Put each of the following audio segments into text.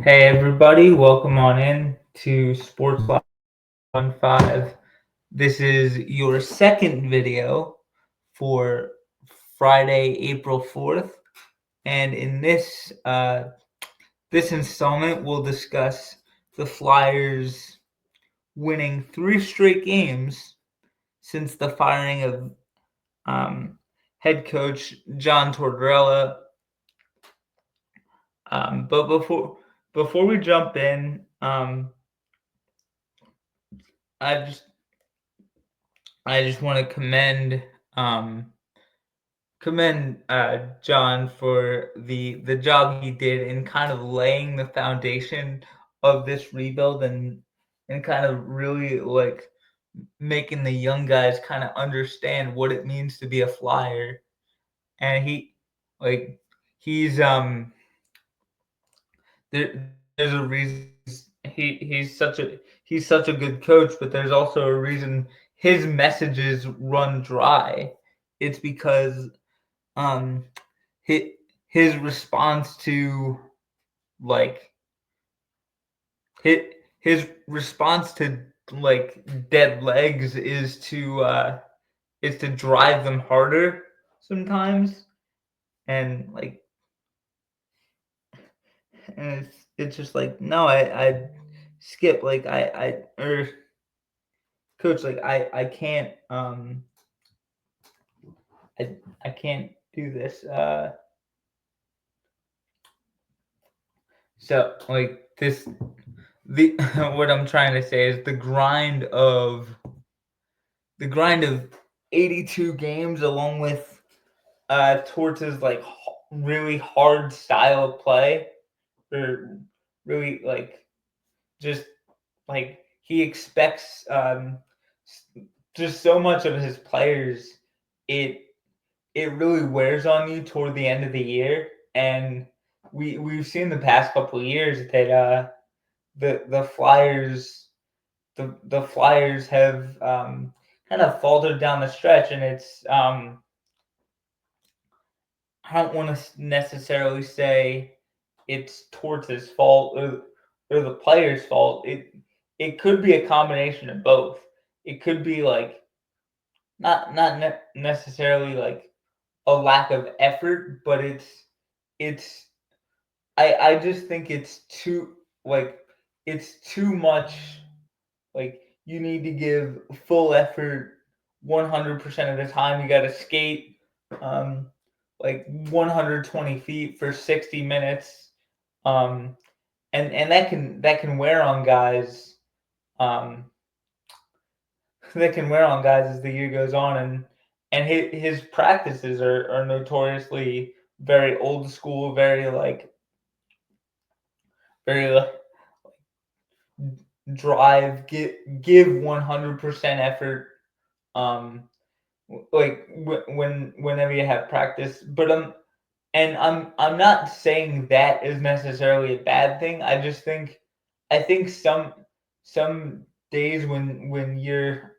Hey everybody, welcome on in to Sports Live 15. This is your second video for Friday, April 4th, and in this installment we'll discuss the Flyers winning 3 straight games since the firing of head coach John Tortorella. But before we jump in, I just I just want to um, commend John for the job he did in kind of laying the foundation of this rebuild and kind of really like making the young guys kind of understand what it means to be a Flyer. And like he's there's a reason he's such a good coach, but there's also a reason his messages run dry. It's because um his, his response to like his, his response to like dead legs is to drive them harder sometimes, and like and it's just like no, I skip like I or coach like I can't I can't do this. So like this the what I'm trying to say is the grind of 82 games along with Torts' like really hard style of play, or really like just like he expects just so much of his players. It it really wears on you toward the end of the year, and we've seen the past couple of years that the Flyers the Flyers have kind of faltered down the stretch, and it's I don't want to necessarily say it's Torts' fault or the players' fault. It could be a combination of both. It could be like not necessarily like a lack of effort, but it's I just think it's too like it's too much. Like you need to give full effort 100% of the time. You got to skate um, like 120 feet for 60 minutes, um, and that can wear on guys. Um, that can wear on guys as the year goes on, and his practices are notoriously very old school, very like drive, give 100% effort. Um, like whenever you have practice, but I'm not saying that is necessarily a bad thing. I think some days when you're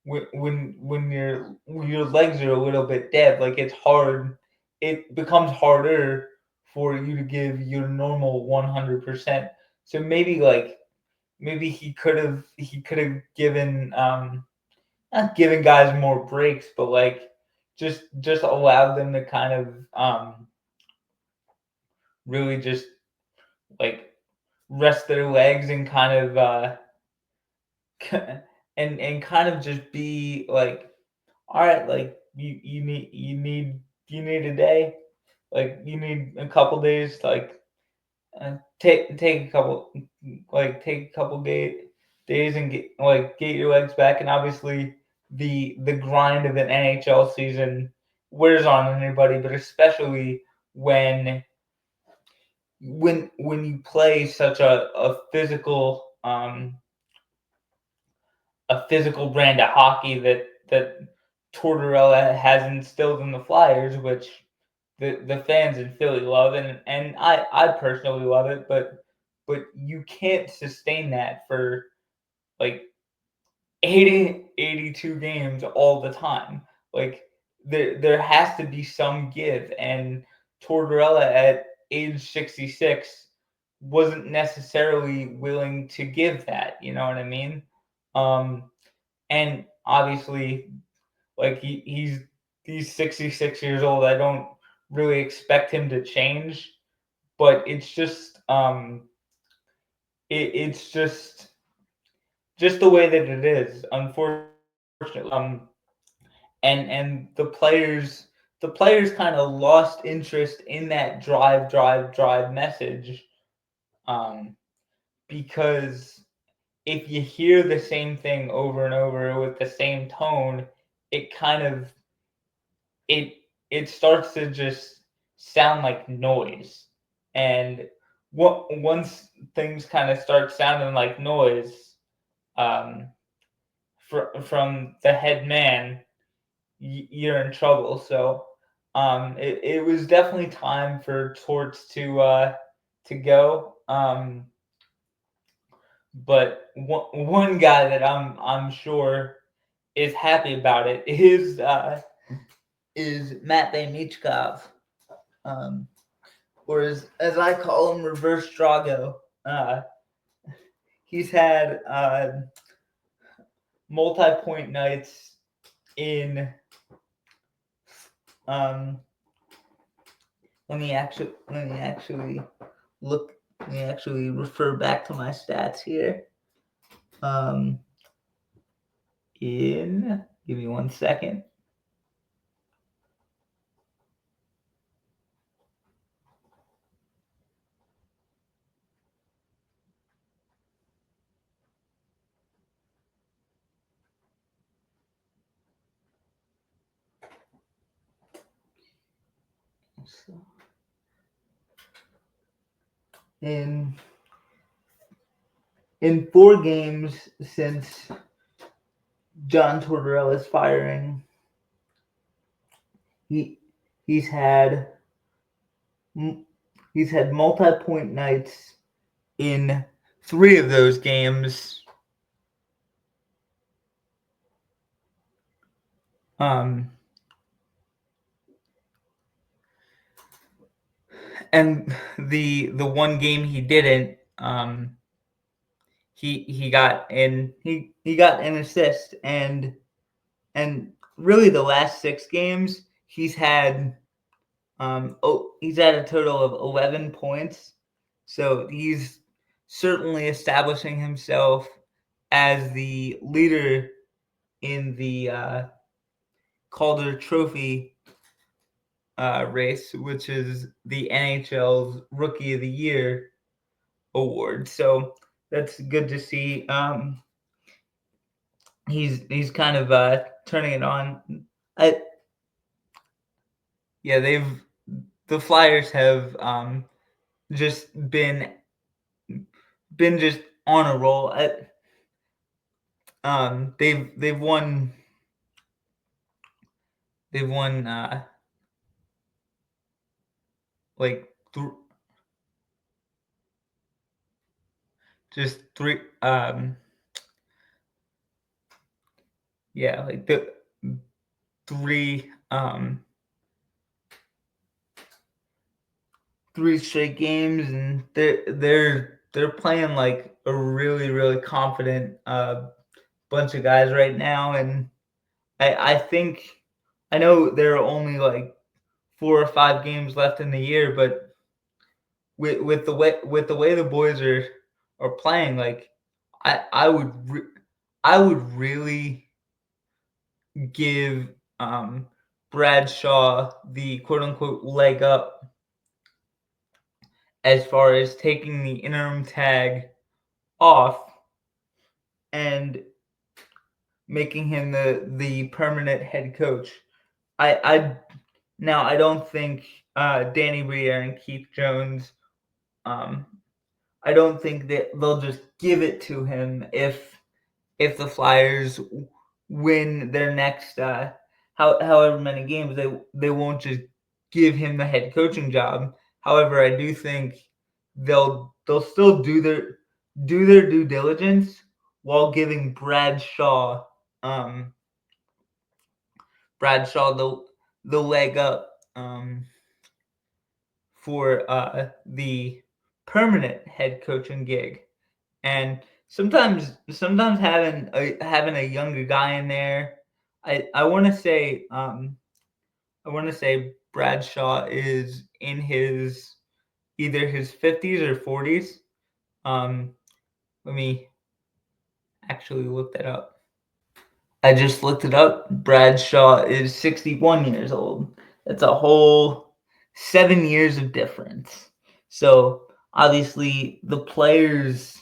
when your legs are a little bit dead, like it's hard. It becomes harder for you to give your normal 100%. So maybe he could have given not giving guys more breaks, but like just allowed them to kind of really just like rest their legs and kind of and kind of just be like, all right, like you need a day, like you need a couple days to like take a couple days and get your legs back. And obviously the grind of an NHL season wears on anybody, but especially when when you play such a physical brand of hockey that Tortorella has instilled in the Flyers, which the fans in Philly love, and I personally love it, but you can't sustain that for like 82 games all the time. Like there has to be some give, and Tortorella at age 66 wasn't necessarily willing to give that. You know what I mean? Um, and obviously, like he's 66 years old. I don't really expect him to change, but it's just it's just the way that it is, unfortunately. And the players kind of lost interest in that drive message, um, because if you hear the same thing over and over with the same tone, it kind of it it starts to just sound like noise. And once things kind of start sounding like noise, um, from the head man, you're in trouble. So it was definitely time for Torts to go. But one guy that I'm sure is happy about it is Matt Michkov, um, or as I call him, Reverse Drago. Uh, he's had multi-point nights in um, let me actually look. Let me actually refer back to my stats here. Um, give me 1 second. So, in in 4 games since John Tortorella's firing, he he's had he's had multi-point nights in 3 of those games. And the one game he didn't, he got he got an assist, and really the last 6 games he's had a total of 11 points. So he's certainly establishing himself as the leader in the Calder Trophy race, which is the NHL's Rookie of the Year award. So that's good to see. He's kind of turning it on. I Yeah, the Flyers have just been just on a roll. They've won like just 3 yeah, like the 3 3 straight games, and they're playing like a really confident bunch of guys right now. And I think, I know there are only like 4 or 5 games left in the year, but with the way the boys are playing, like I I would I would really give Bradshaw the quote unquote leg up as far as taking the interim tag off and making him the permanent head coach. I Now I don't think Danny Briere and Keith Jones, I don't think that they'll just give it to him if the Flyers win their next however many games. They won't just give him the head coaching job. However, I do think they'll still do their due diligence while giving Bradshaw the leg up for the permanent head coaching gig. And sometimes having a younger guy in there, I want to say Bradshaw is in his either his 50s or 40s. Let me actually look that up. I just looked it up. Bradshaw is 61 years old. That's a whole 7 years of difference. So obviously the players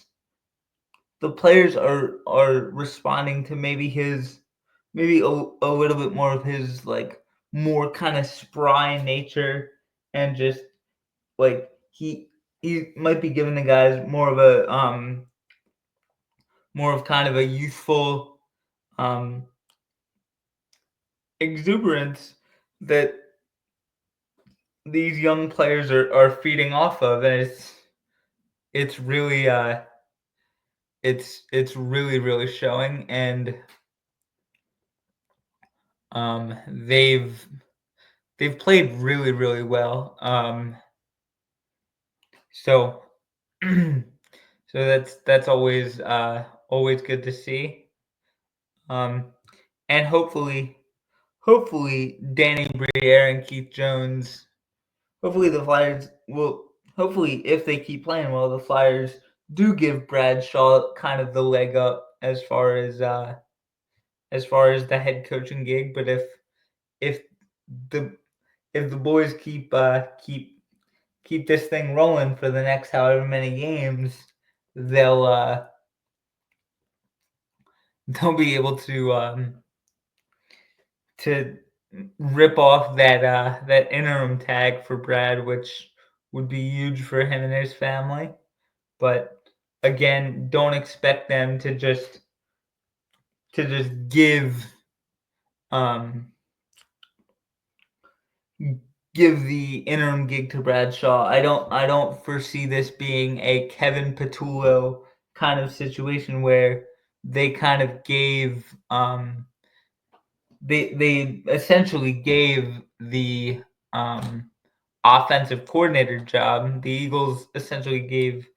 are responding to maybe a little bit more of his like more kind of spry nature, and just like he might be giving the guys more of kind of a youthful exuberance that these young players are feeding off of, and it's really it's really showing. And they've played really well. So that's always good to see. And hopefully Danny Briere and Keith Jones, hopefully the Flyers will, hopefully if they keep playing well, the Flyers do give Bradshaw kind of the leg up as far as the head coaching gig. But if the boys keep this thing rolling for the next however many games, they'll be able to rip off that interim tag for Brad, which would be huge for him and his family. But again, don't expect them to just give the interim gig to Bradshaw. I don't foresee this being a Kevin Patullo kind of situation where they kind of gave they essentially gave the offensive coordinator job. The Eagles essentially gave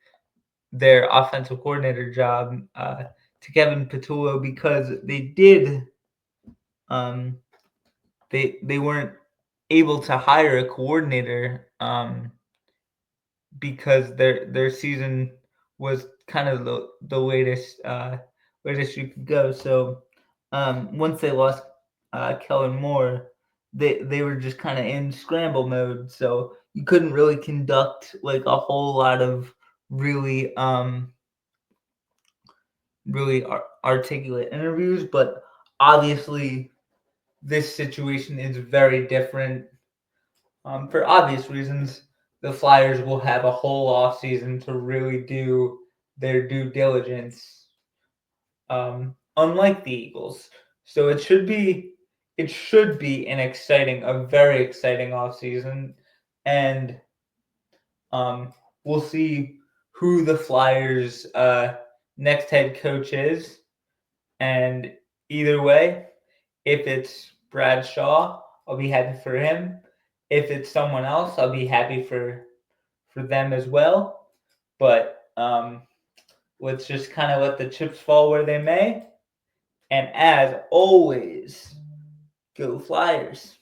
their offensive coordinator job to Kevin Patullo because they weren't able to hire a coordinator because their season was kind of the latest you could go. So once they lost Kellen Moore, they were just kind of in scramble mode. So you couldn't really conduct like a whole lot of really articulate interviews. But obviously this situation is very different. For obvious reasons, the Flyers will have a whole off season to really do their due diligence, unlike the Eagles. So it should be a very exciting off season, and we'll see who the Flyers' next head coach is. And either way, if it's Bradshaw, I'll be happy for him. If it's someone else, I'll be happy for them as well. But let's just kind of let the chips fall where they may. And as always, go Flyers.